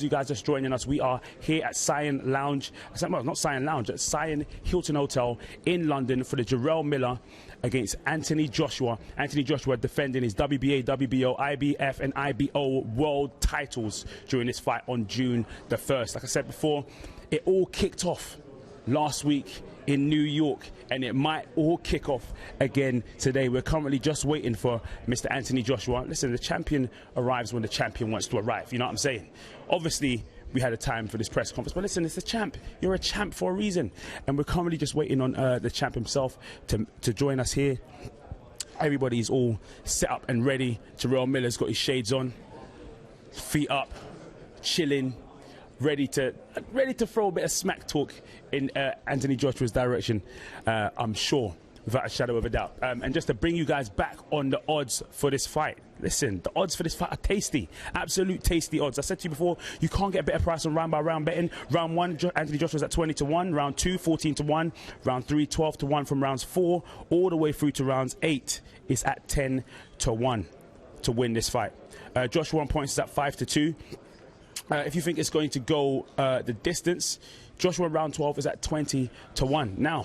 You guys just joining us. We are here at Scion Lounge, well, not Scion Lounge, at Scion Hilton Hotel in London for the Jarrell Miller against Anthony Joshua. Anthony Joshua defending his WBA, WBO, IBF and IBO world titles during this fight on June the 1st. Like I said before, it all kicked off last week in New York, and it might all kick off again today. We're currently just waiting for Mr. Anthony Joshua. Listen, the champion arrives when the champion wants to arrive, you know what I'm saying? Obviously, we had a time for this press conference, but listen, it's a champ. You're a champ for a reason. And we're currently just waiting on the champ himself to join us here. Everybody's all set up and ready. Jarrell Miller's got his shades on, feet up, chilling, ready to throw a bit of smack talk in Anthony Joshua's direction, I'm sure, without a shadow of a doubt. And just to bring you guys back on the odds for this fight. Listen, the odds for this fight are tasty, absolute tasty odds. I said to you before, you can't get a better price on round by round betting. Round 1, Anthony Joshua's at 20 to 1. Round 2, 14 to 1. Round 3, 12 to 1. From rounds 4 all the way through to rounds 8 is at 10 to 1 to win this fight. Joshua on points is at 5 to 2. If you think it's going to go the distance, Joshua round 12 is at 20 to 1. Now,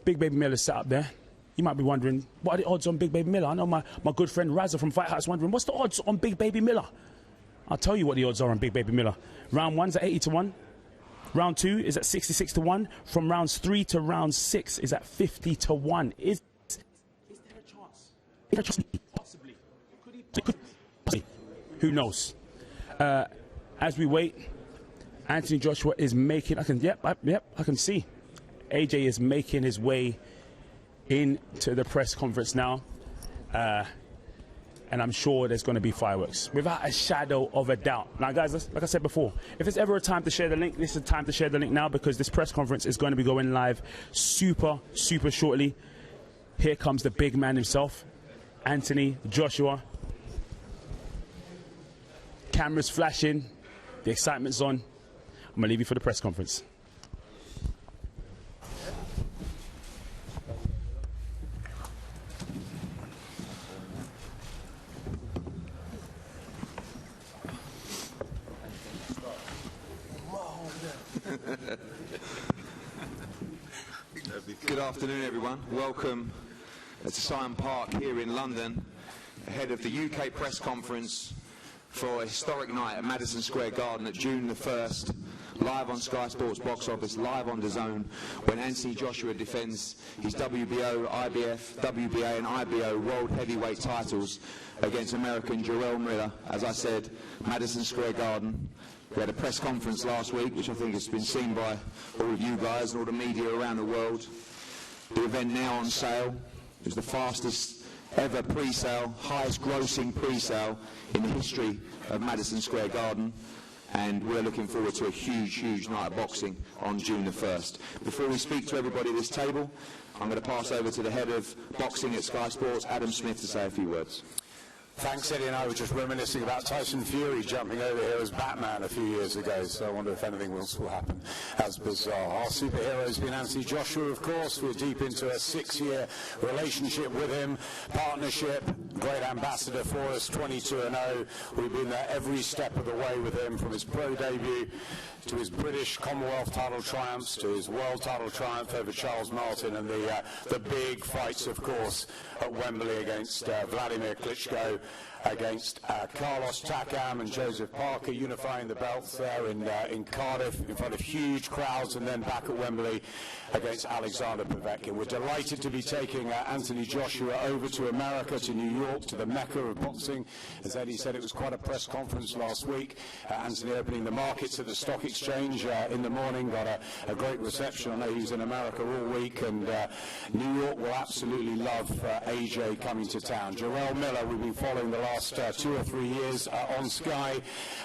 Big Baby Miller's set up there. You might be wondering, what are the odds on Big Baby Miller? I know my good friend Razza from Fight Heart's wondering, what's the odds on Big Baby Miller? I'll tell you what the odds are on Big Baby Miller. Round 1's at 80 to 1. Round 2 is at 66 to 1. From rounds 3 to round 6 is at 50 to 1. Is there a chance? Is there a chance? Possibly. Could he possibly? Who knows? As we wait, Anthony Joshua is making, I can see. AJ is making his way into the press conference now. And I'm sure there's going to be fireworks, without a shadow of a doubt. Now, guys, like I said before, if there's ever a time to share the link, this is the time to share the link now, because this press conference is going to be going live super shortly. Here comes the big man himself, Anthony Joshua. Cameras flashing, the excitement's on. I'm going to leave you for the press conference. Good afternoon, everyone. Welcome to Scion Park here in London, ahead of the UK press conference for a historic night at Madison Square Garden at June the 1st, live on Sky Sports Box Office, live on DAZN, when Anthony Joshua defends his WBO, IBF, WBA and IBO World Heavyweight titles against American Jarrell Miller. As I said, Madison Square Garden. We had a press conference last week, which I think has been seen by all of you guys and all the media around the world. The event now on sale. It was the fastest ever pre-sale, highest grossing pre-sale in the history of Madison Square Garden, and we're looking forward to a huge night of boxing on June the 1st. Before we speak to everybody at this table, I'm going to pass over to the head of boxing at Sky Sports, Adam Smith, to say a few words. Thanks, Eddie, and I were just reminiscing about Tyson Fury jumping over here as Batman a few years ago, so I wonder if anything else will happen as bizarre. Our superhero has been Anthony Joshua, of course. We're deep into a 6-year relationship with him, partnership, great ambassador for us, 22-0. We've been there every step of the way with him, from his pro debut to his British Commonwealth title triumphs, to his world title triumph over Charles Martin, and the big fights, of course, at Wembley against Vladimir Klitschko, against Carlos Takam and Joseph Parker, unifying the belts there in Cardiff in front of huge crowds, and then back at Wembley against Alexander Povetkin. We're delighted to be taking Anthony Joshua over to America, to New York, to the Mecca of boxing. As Eddie said, it was quite a press conference last week. Anthony opening the markets at the stock exchange in the morning, got a great reception. I know he was in America all week, and New York will absolutely love AJ coming to town. Jarrell Miller, we've been following the last 2 or 3 years on Sky,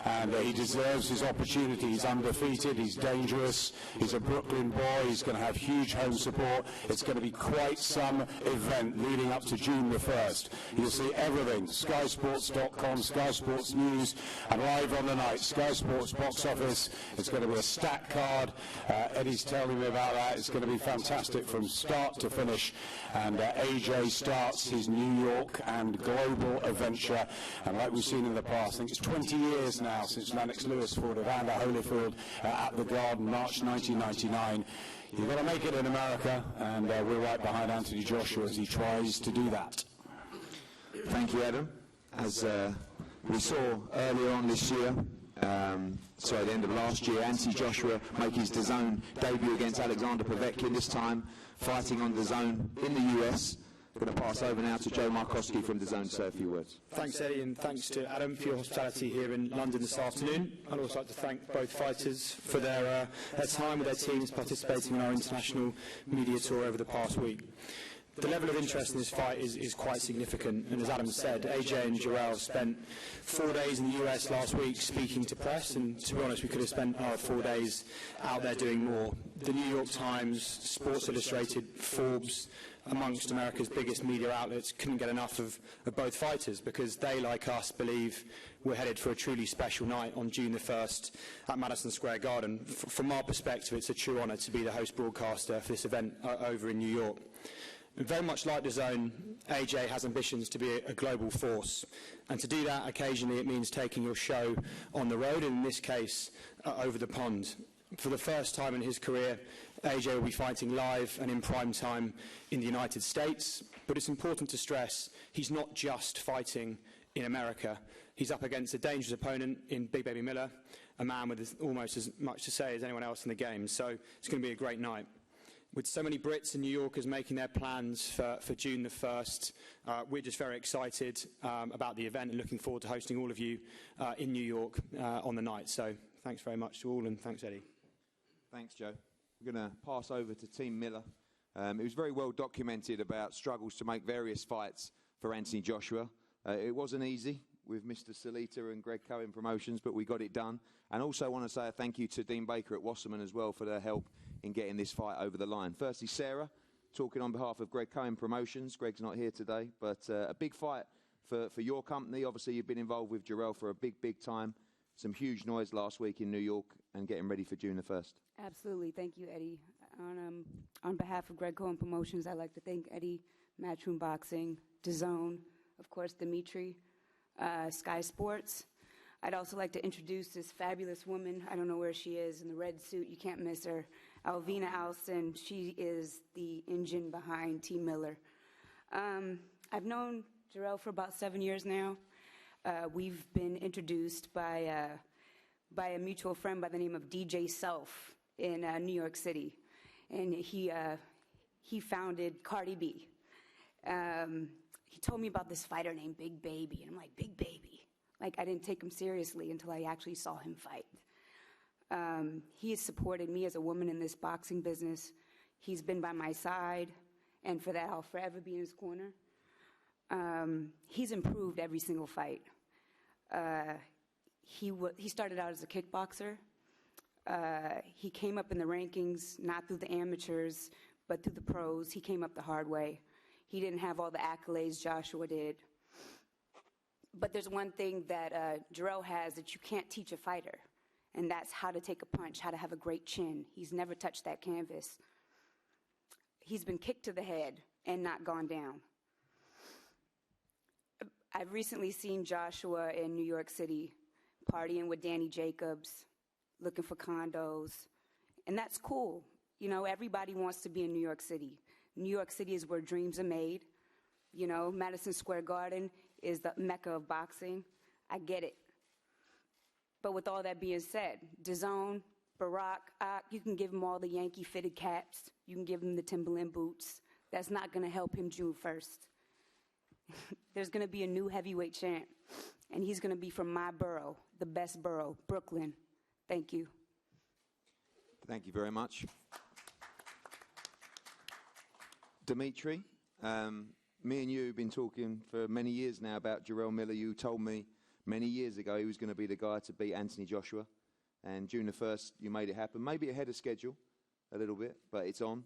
and he deserves his opportunity. He's undefeated, he's dangerous, he's a Brooklyn boy, he's going to have huge home support. It's going to be quite some event leading up to June the 1st. You'll see everything, skysports.com, Sky Sports News, and live on the night, Sky Sports Box Office. It's going to be a stacked card. Eddie's telling me about that. It's going to be fantastic from start to finish, and AJ starts his New York and global adventure pressure. And like we've seen in the past, I think it's 20 years now since Lennox Lewis fought Evander Holyfield at the Garden, March 1999. You've got to make it in America, and we're right behind Anthony Joshua as he tries to do that. Thank you, Adam. As we saw earlier on this year, sorry, at the end of last year, Anthony Joshua make his DAZN debut against Alexander Povetkin, this time fighting on DAZN in the US. I'm going to pass over now to Joe Markowski from DAZN to say a few words. Thanks, Eddie, and thanks to Adam for your hospitality here in London this afternoon. I'd also like to thank both fighters for their time with their teams participating in our international media tour over the past week. The level of interest in this fight is quite significant, and as Adam said, AJ and Jarrell spent 4 days in the US last week speaking to press, and to be honest, we could have spent our 4 days out there doing more. The New York Times, Sports Illustrated, Forbes, amongst America's biggest media outlets couldn't get enough of both fighters because they, like us, believe we're headed for a truly special night on June the 1st at Madison Square Garden. From our perspective, it's a true honour to be the host broadcaster for this event over in New York. Very much like DAZN, AJ has ambitions to be a global force. And to do that, occasionally it means taking your show on the road, and in this case, over the pond. For the first time in his career, AJ will be fighting live and in prime time in the United States. But it's important to stress, he's not just fighting in America. He's up against a dangerous opponent in Big Baby Miller, a man with almost as much to say as anyone else in the game. So it's going to be a great night. With so many Brits and New Yorkers making their plans for June the 1st, we're just very excited about the event and looking forward to hosting all of you in New York on the night. So thanks very much to all, and thanks, Eddie. Thanks, Joe. We're going to pass over to Team Miller. It was very well documented about struggles to make various fights for Anthony Joshua. It wasn't easy with Mr. Salita and Greg Cohen Promotions, but we got it done. And also want to say a thank you to Dean Baker at Wasserman as well for their help in getting this fight over the line. Firstly, Sarah, talking on behalf of Greg Cohen Promotions. Greg's not here today, but a big fight for your company. Obviously, you've been involved with Jarrell for a big time. Some huge noise last week in New York and getting ready for June the 1st. Absolutely. Thank you, Eddie. On behalf of Greg Cohen Promotions, I'd like to thank Eddie, Matchroom Boxing, DAZN, of course, Dimitri, Sky Sports. I'd also like to introduce this fabulous woman. I don't know where she is, in the red suit. You can't miss her. Alvina Alston. She is the engine behind Team Miller. I've known Jarrell for about 7 years now. We've been introduced by a mutual friend by the name of DJ Self in New York City. And he founded Cardi B. He told me about this fighter named Big Baby, and I'm like, Big Baby? Like, I didn't take him seriously until I actually saw him fight. He has supported me as a woman in this boxing business. He's been by my side, and for that, I'll forever be in his corner. He's improved every single fight. He started out as a kickboxer. He came up in the rankings, not through the amateurs, but through the pros. He came up the hard way. He didn't have all the accolades Joshua did. But there's one thing that Jarrell has that you can't teach a fighter, and that's how to take a punch, how to have a great chin. He's never touched that canvas. He's been kicked to the head and not gone down. I've recently seen Joshua in New York City partying with Danny Jacobs, looking for condos, and that's cool. You know, everybody wants to be in New York City. New York City is where dreams are made. You know, Madison Square Garden is the mecca of boxing. I get it. But with all that being said, DAZN, Barack, you can give him all the Yankee fitted caps. You can give him the Timberland boots. That's not going to help him June 1st. There's going to be a new heavyweight champ, and he's going to be from my borough, the best borough, Brooklyn. Thank you. Thank you very much. Dimitri, me and you have been talking for many years now about Jarrell Miller. You told me many years ago he was going to be the guy to beat Anthony Joshua. And June the 1st, you made it happen. Maybe ahead of schedule a little bit, but it's on.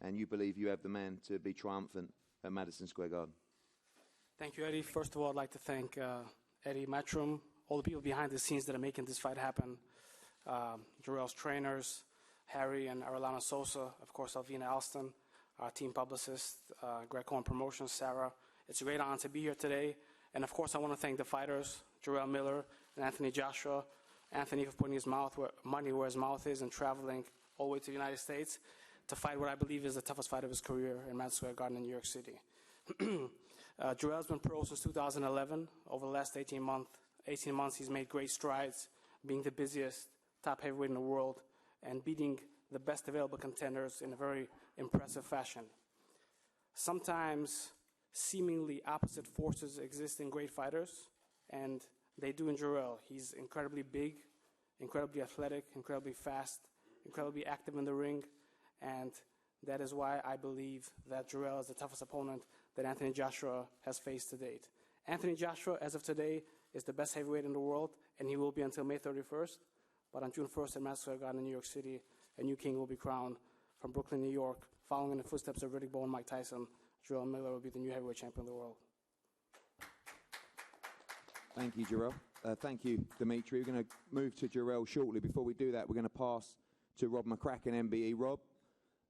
And you believe you have the man to be triumphant at Madison Square Garden. Thank you, Eddie. First of all, I'd like to thank Eddie Matchroom, all the people behind the scenes that are making this fight happen. Jarrell's trainers, Harry and Arellana Sosa, of course, Alvina Alston, our team publicist, Greg Cohen Promotions, Sarah. It's a great honor to be here today And of course, I want to thank the fighters, Jarrell Miller and Anthony Joshua. Anthony for putting his money where his mouth is and traveling all the way to the United States to fight what I believe is the toughest fight of his career in Madison Square Garden in New York City. Jarrell's been pro since 2011. Over the last 18 months, he's made great strides, being the busiest top heavyweight in the world and beating the best available contenders in a very impressive fashion. Sometimes seemingly opposite forces exist in great fighters, and they do in Jarrell. He's incredibly big, incredibly athletic, incredibly fast, incredibly active in the ring, and that is why I believe that Jarrell is the toughest opponent that Anthony Joshua has faced to date. Anthony Joshua, as of today, is the best heavyweight in the world, and he will be until May 31st. But on June 1st at Madison Square Garden in New York City, a new king will be crowned from Brooklyn, New York. Following in the footsteps of Riddick Bowe and Mike Tyson, Jarrell Miller will be the new heavyweight champion of the world. Thank you, Jarrell. Thank you, Dimitri. We're going to move to Jarrell shortly. Before we do that, we're going to pass to Rob McCracken, MBE. Rob,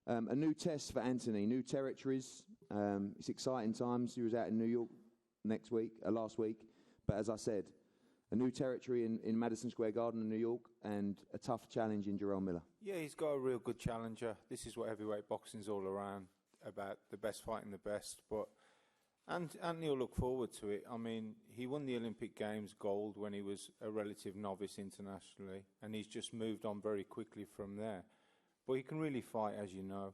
a new test for Anthony, new territories. It's exciting times. He was out in New York last week. But as I said, a new territory in Madison Square Garden in New York and a tough challenge in Jarrell Miller. Yeah, he's got a real good challenger. This is what heavyweight boxing's all around, about the best fighting the best. And he'll look forward to it. I mean, he won the Olympic Games gold when he was a relative novice internationally, and he's just moved on very quickly from there. But he can really fight, as you know.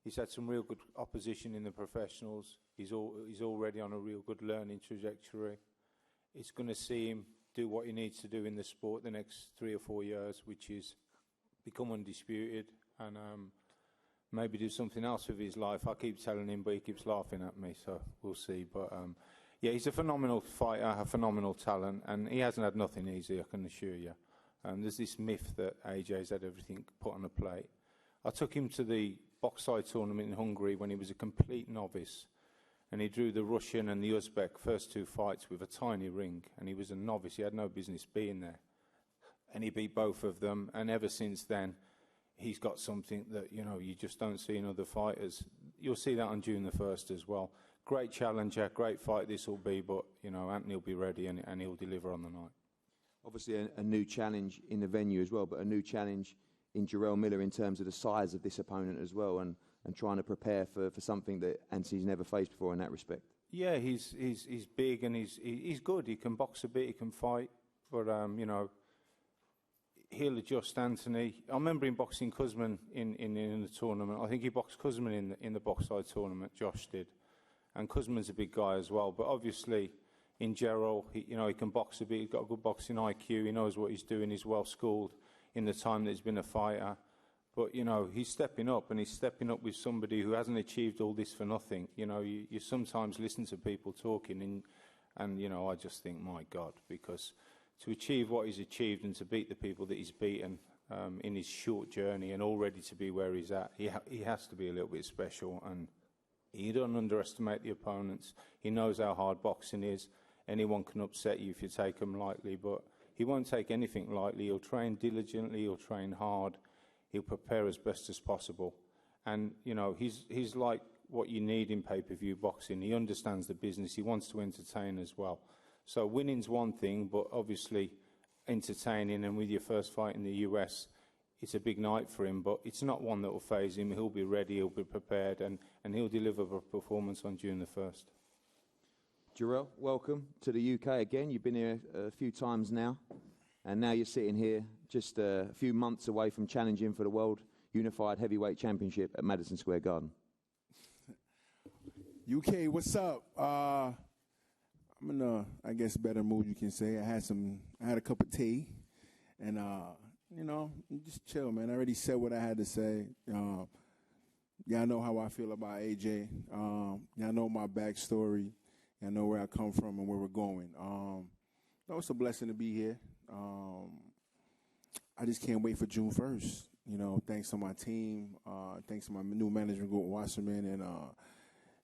He's had some real good opposition in the professionals. He's already on a real good learning trajectory. It's going to see him do what he needs to do in the sport the next 3 or 4 years, which is become undisputed and maybe do something else with his life. I keep telling him, but he keeps laughing at me, so we'll see. But yeah, he's a phenomenal fighter, a phenomenal talent, and he hasn't had nothing easy, I can assure you. There's this myth that AJ's had everything put on a plate. I took him to the box-side tournament in Hungary when he was a complete novice, and he drew the Russian and the Uzbek first 2 fights with a tiny ring, and he was a novice. He had no business being there. And he beat both of them, and ever since then, he's got something that, you know, you just don't see in other fighters. You'll see that on June the 1st as well. Great challenger, great fight this will be, but, you know, Anthony will be ready and he'll deliver on the night. Obviously a new challenge in the venue as well, but a new challenge in Jarrell Miller in terms of the size of this opponent as well, and trying to prepare for something that Anthony's never faced before in that respect. Yeah, he's big and he's good. He can box a bit, he can fight, but, you know, he'll adjust Anthony. I remember him boxing Kuzman in the tournament. I think he boxed Kuzman in the box-side tournament, Josh did. And Kuzman's a big guy as well, but obviously in Jarrell, he can box a bit. He's got a good boxing IQ. He knows what he's doing. He's well schooled in the time that he's been a fighter. But, you know, he's stepping up, and he's stepping up with somebody who hasn't achieved all this for nothing. You know, you sometimes listen to people talking, and you know, I just think, my God, because to achieve what he's achieved and to beat the people that he's beaten in his short journey and already to be where he's at, he has to be a little bit special, and he don't underestimate the opponents. He knows how hard boxing is. Anyone can upset you if you take them lightly, but he won't take anything lightly. He'll train diligently, he'll train hard, he'll prepare as best as possible. And, you know, he's like what you need in pay-per-view boxing. He understands the business, he wants to entertain as well. So winning's one thing, but obviously entertaining, and with your first fight in the US, it's a big night for him, but it's not one that will faze him. He'll be ready, he'll be prepared, and he'll deliver a performance on June the 1st. Jarrell, welcome to the UK again. You've been here a few times now, and now you're sitting here just a few months away from challenging for the World Unified Heavyweight Championship at Madison Square Garden. UK, what's up? I'm in a, I guess, better mood, you can say. I had a cup of tea, and you know, just chill, man. I already said what I had to say. Y'all know how I feel about AJ. Y'all know my backstory. Y'all know where I come from and where we're going. It's a blessing to be here. I just can't wait for June 1st. You know, thanks to my team, thanks to my new management group, Wasserman, and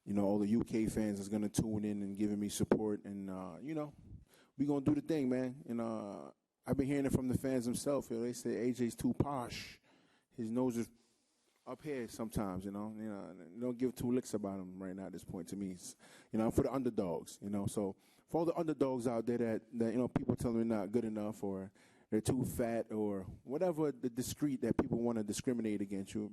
you know, all the UK fans that's gonna tune in and giving me support. And you know, we gonna do the thing, man. And I've been hearing it from the fans themselves. You know, they say AJ's too posh. His nose is up here sometimes, you know, don't give two licks about them right now at this point to me. It's, I'm for the underdogs, so for all the underdogs out there that people telling me not good enough or they're too fat or whatever the discreet that people want to discriminate against you,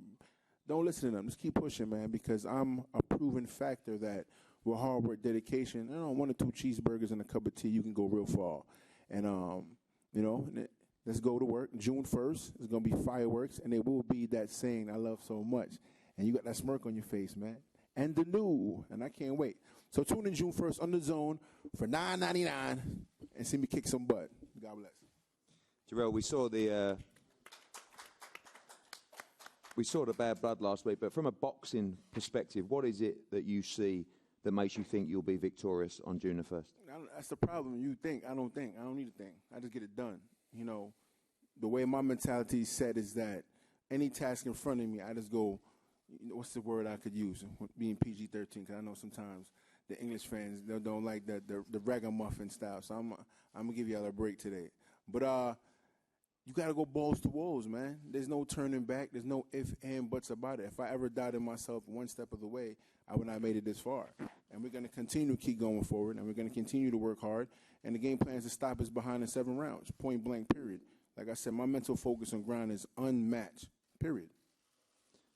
don't listen to them. Just keep pushing, man, because I'm a proven factor that with hard work, dedication, 1 or 2 cheeseburgers and a cup of tea, you can go real far. And, let's go to work. June 1st, there's going to be fireworks, and it will be that saying I love so much. And you got that smirk on your face, man. And the new, and I can't wait. So tune in June 1st on The Zone for $9.99 and see me kick some butt. God bless. Jarrell, we saw the bad blood last week, but from a boxing perspective, what is it that you see that makes you think you'll be victorious on June the 1st? That's the problem. You think. I don't think. I don't need to think. I just get it done. The way my mentality is set is that any task in front of me, I just go, what's the word I could use? Being PG-13, because I know sometimes the English fans don't like the ragamuffin style. So I'm going to give y'all a break today. But you got to go balls to walls, man. There's no turning back. There's no if, and, buts about it. If I ever doubted myself one step of the way, I would not have made it this far. And we're going to continue to keep going forward, and we're going to continue to work hard. And the game plan is to stop us behind in 7 rounds, point blank, period. Like I said, my mental focus on ground is unmatched, period.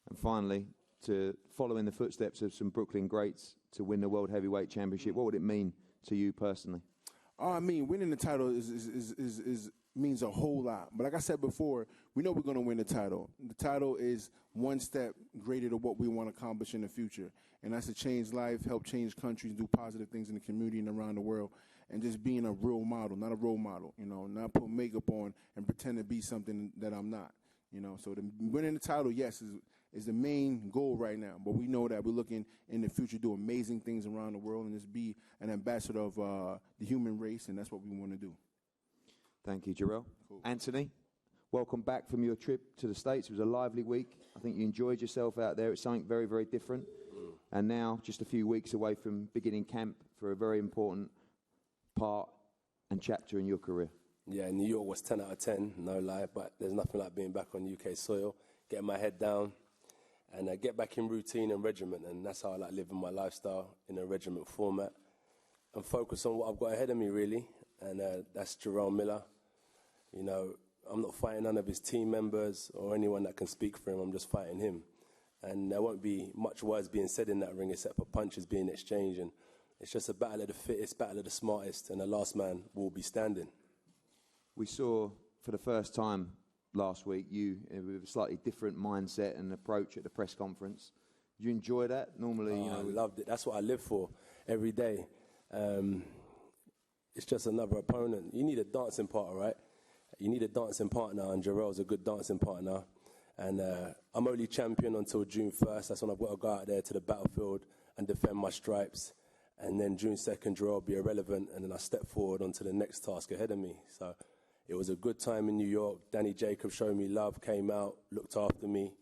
And finally, to follow in the footsteps of some Brooklyn greats to win the World Heavyweight Championship, what would it mean to you personally? I mean, winning the title is means a whole lot. But like I said before, we know we're going to win the title. The title is one step greater to what we want to accomplish in the future. And that's to change life, help change countries, do positive things in the community and around the world. And just being a real model, not a role model, not put makeup on and pretend to be something that I'm not, So winning the title, yes, is the main goal right now. But we know that we're looking in the future to do amazing things around the world and just be an ambassador of the human race, and that's what we want to do. Thank you, Jarrell. Cool. Anthony, welcome back from your trip to the States. It was a lively week. I think you enjoyed yourself out there. It's something very, very different. And now, just a few weeks away from beginning camp for a very important part and chapter in your career. Yeah, New York was 10 out of 10, no lie, but there's nothing like being back on UK soil, getting my head down, and get back in routine and regiment, and that's how I like living my lifestyle in a regiment format, and focus on what I've got ahead of me, really, and that's Jarrell Miller. I'm not fighting none of his team members or anyone that can speak for him, I'm just fighting him. And there won't be much words being said in that ring except for punches being exchanged, and it's just a battle of the fittest, battle of the smartest, and the last man will be standing. We saw for the first time last week you with a slightly different mindset and approach at the press conference. Did you enjoy that? Normally, I loved it. That's what I live for every day. It's just another opponent. You need a dancing partner, right? You need a dancing partner, and Jarrell's a good dancing partner. And I'm only champion until June 1st. That's when I've got to go out there to the battlefield and defend my stripes. And then June 2nd, Jarrell will be irrelevant, and then I step forward onto the next task ahead of me. So it was a good time in New York. Danny Jacobs showed me love, came out, looked after me.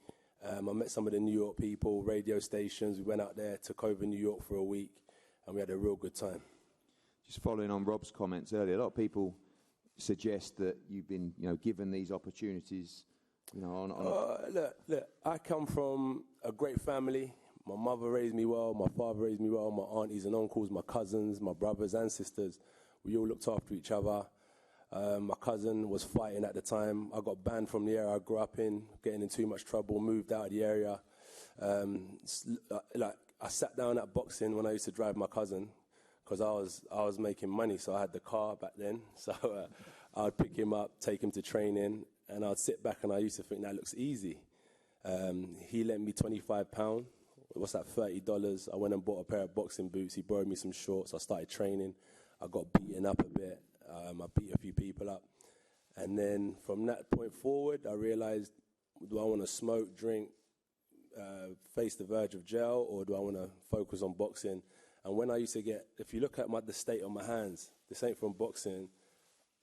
I met some of the New York people, radio stations. We went out there, took over New York for a week, and we had a real good time. Just following on Rob's comments earlier, a lot of people suggest that you've been, given these opportunities, Look, I come from a great family. My mother raised me well, my father raised me well, my aunties and uncles, my cousins, my brothers and sisters. We all looked after each other. My cousin was fighting at the time. I got banned from the area I grew up in, getting in too much trouble, moved out of the area. I sat down at boxing when I used to drive my cousin because I was making money, so I had the car back then. So I'd pick him up, take him to training, and I'd sit back and I used to think that looks easy. He lent me £25. What's that, $30? I went and bought a pair of boxing boots. He borrowed me some shorts. I started training. I got beaten up a bit. I beat a few people up. And then from that point forward, I realized, do I want to smoke, drink, face the verge of jail, or do I want to focus on boxing? And when I used to if you look at the state of my hands, this ain't from boxing,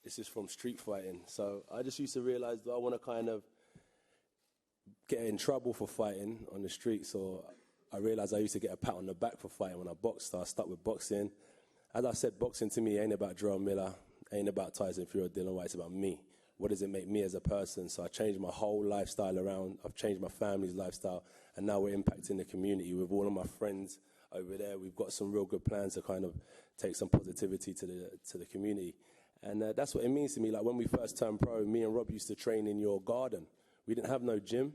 this is from street fighting. So I just used to realize, do I want to kind of get in trouble for fighting on the streets, or I realized I used to get a pat on the back for fighting when I boxed, so I stuck with boxing. As I said, boxing to me ain't about Jarrell Miller, ain't about Tyson Fury or Dylan White, it's about me. what does it make me as a person? So I changed my whole lifestyle around. I've changed my family's lifestyle, and now we're impacting the community with all of my friends over there. We've got some real good plans to kind of take some positivity to the community. And that's what it means to me. Like when we first turned pro, me and Rob used to train in your garden. We didn't have no gym.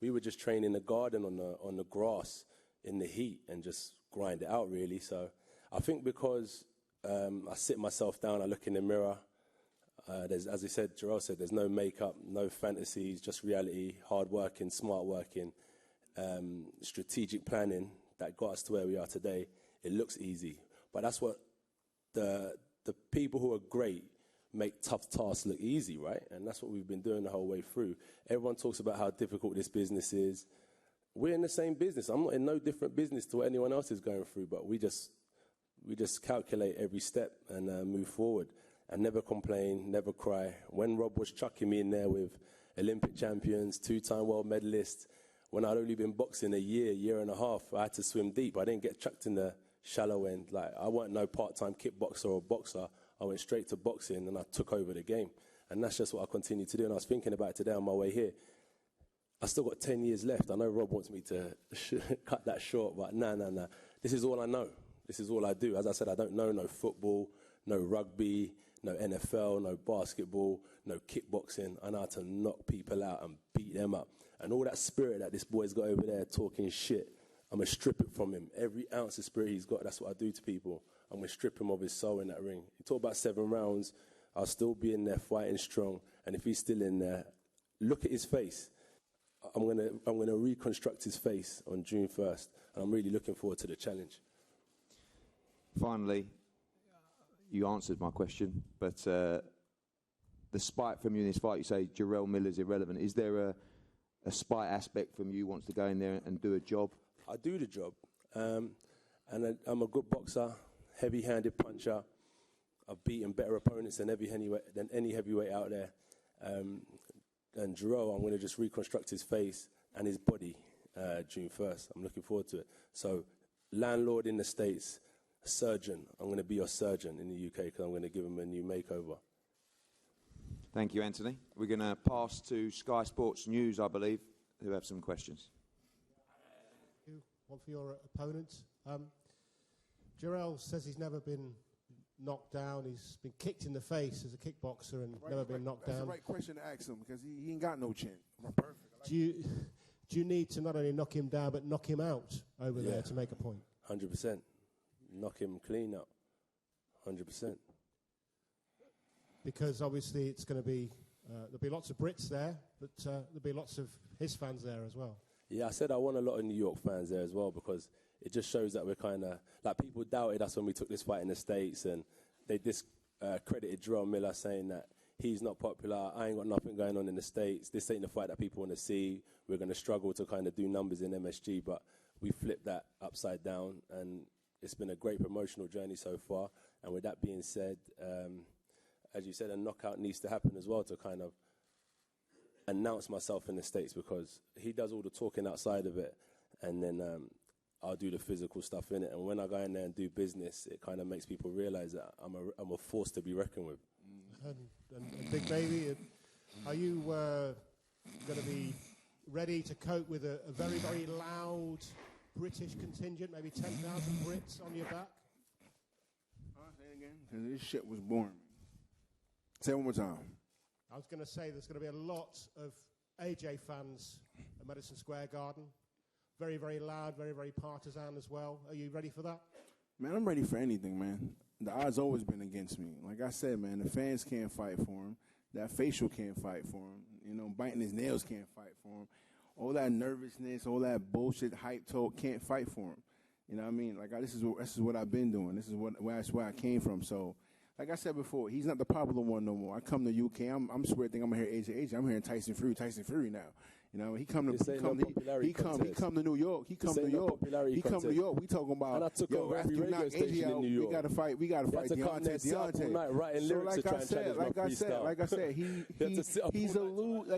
We would just train in the garden on the grass in the heat and just grind it out, really. So I think because I sit myself down, I look in the mirror. There's, as I said, Jarrell said, there's no makeup, no fantasies, just reality, hard working, smart working, strategic planning that got us to where we are today. It looks easy, but that's what the people who are great make tough tasks look easy, right? And that's what we've been doing the whole way through. Everyone talks about how difficult this business is. We're in the same business. I'm not in no different business to what anyone else is going through, but we just calculate every step and move forward and never complain, never cry. When Rob was chucking me in there with Olympic champions, 2-time world medalists, when I'd only been boxing a year and a half, I had to swim deep. I didn't get chucked in the shallow end. Like, I weren't no part-time kickboxer or boxer. I went straight to boxing and I took over the game. And that's just what I continue to do. And I was thinking about it today on my way here. I still got 10 years left. I know Rob wants me to cut that short, but nah. This is all I know. This is all I do. As I said, I don't know no football, no rugby, no NFL, no basketball, no kickboxing. I know how to knock people out and beat them up. And all that spirit that this boy's got over there talking shit, I'm going to strip it from him. Every ounce of spirit he's got, that's what I do to people. I'm going to strip him of his soul in that ring. You talk about 7 rounds, I'll still be in there fighting strong. And if he's still in there, look at his face. I'm going to reconstruct his face on June 1st. And I'm really looking forward to the challenge. Finally, you answered my question, but the spite from you in this fight, you say Jarrell Miller's irrelevant. Is there a spite aspect from you wants to go in there and do a job? I do the job. And I'm a good boxer, heavy-handed puncher. I've beaten better opponents than any heavyweight out there. And Jarrell, I'm going to just reconstruct his face and his body June 1st. I'm looking forward to it. So, landlord in the States, a surgeon. I'm going to be your surgeon in the UK because I'm going to give him a new makeover. Thank you, Anthony. We're going to pass to Sky Sports News, I believe, who have some questions. One for your opponent. Jarrell says he's never been knocked down. He's been kicked in the face as a kickboxer and never been knocked down. That's the right question to ask him because he ain't got no chin. Do you need to not only knock him down but knock him out over there to make a point? 100%. Knock him clean out. 100%. Because obviously it's going to be, there'll be lots of Brits there, but there'll be lots of his fans there as well. Yeah, I said I want a lot of New York fans there as well because it just shows that we're kind of, like people doubted us when we took this fight in the States and they discredited Jarrell Miller saying that he's not popular, I ain't got nothing going on in the States, this ain't the fight that people want to see, we're going to struggle to kind of do numbers in MSG, but we flipped that upside down and it's been a great promotional journey so far. And with that being said, as you said, a knockout needs to happen as well to kind of announce myself in the States because he does all the talking outside of it and then I'll do the physical stuff in it. And when I go in there and do business, it kind of makes people realize that I'm a force to be reckoned with. And Big Baby, are you going to be ready to cope with a very, very loud British contingent, maybe 10,000 Brits on your back? Say it again, because this shit was boring. Say it one more time. I was going to say there's going to be a lot of AJ fans at Madison Square Garden. Very, very loud, very, very partisan as well. Are you ready for that? Man, I'm ready for anything, man. The odds always been against me. Like I said, man, the fans can't fight for him. That facial can't fight for him. You know, biting his nails can't fight for him. All that nervousness, all that bullshit hype talk can't fight for him. You know what I mean? Like, this is what I've been doing. This is where I came from. So, like I said before, he's not the popular one no more. I come to UK, I'm swear think I'm gonna hear AJ. I'm hearing Tyson Fury now. You know, he come to New York. He come to New York. We talking about. And I took over every radio station in New York. We gotta fight Deontay. Night writing lyrics to try and challenge my like I said,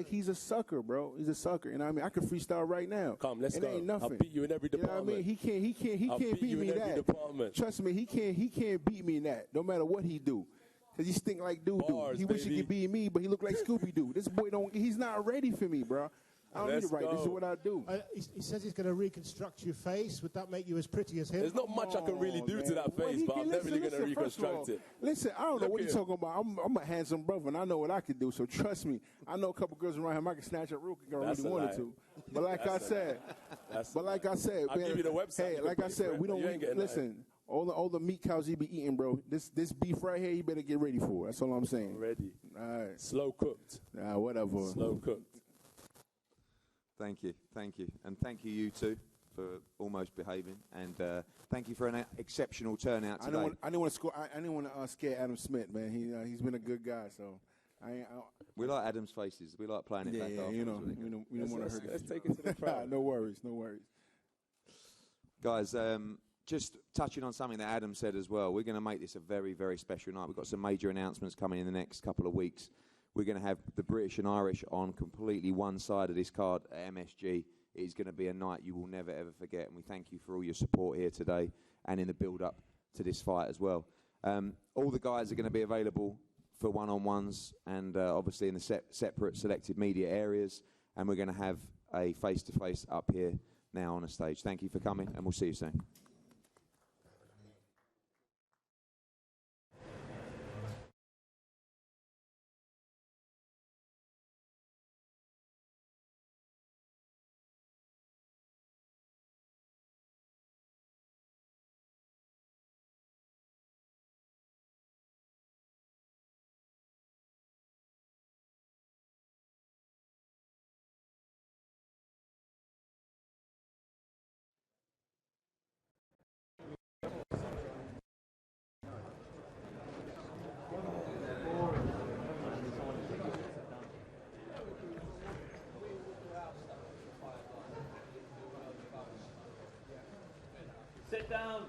he's a sucker, bro. He's a sucker. You know what I mean? I can freestyle right now. Come, let's go. Ain't nothing. I'll beat you in every department. You know what I mean? He can't beat me in that. Trust me, he can't beat me in that. No matter what he do. Because he stink like doo-doo. He wish he could be me, but he look like Scooby-Doo. This boy he's not ready for me, bro. I don't need it right. This is what I do. He says he's going to reconstruct your face. Would that make you as pretty as him? There's not much I can really do to that face, but I'm definitely going to reconstruct it. Listen, I don't know what you're talking about. I'm a handsome brother, and I know what I can do, so trust me. I know a couple girls around him I can snatch up real quick if I really wanted to. But like I said, I'll give you the website. Hey, like I said, we don't listen. All the meat cows you be eating, bro. This beef right here, you better get ready for. That's all I'm saying. Ready. All right. Slow cooked. Whatever. Slow cooked. Thank you. And thank you two, for almost behaving. And thank you for an exceptional turnout today. I didn't want to scare Adam Smith, man. He's been a good guy, so we like Adam's faces. We like playing it back off. We don't want to hurt. Let's take it to the crowd. No worries. Guys, just touching on something that Adam said as well, we're going to make this a very, very special night. We've got some major announcements coming in the next couple of weeks. We're going to have the British and Irish on completely one side of this card at MSG. It is going to be a night you will never, ever forget, and we thank you for all your support here today and in the build-up to this fight as well. All the guys are going to be available for one-on-ones and obviously in the separate selected media areas, and we're going to have a face-to-face up here now on the stage. Thank you for coming, and we'll see you soon. Sit down.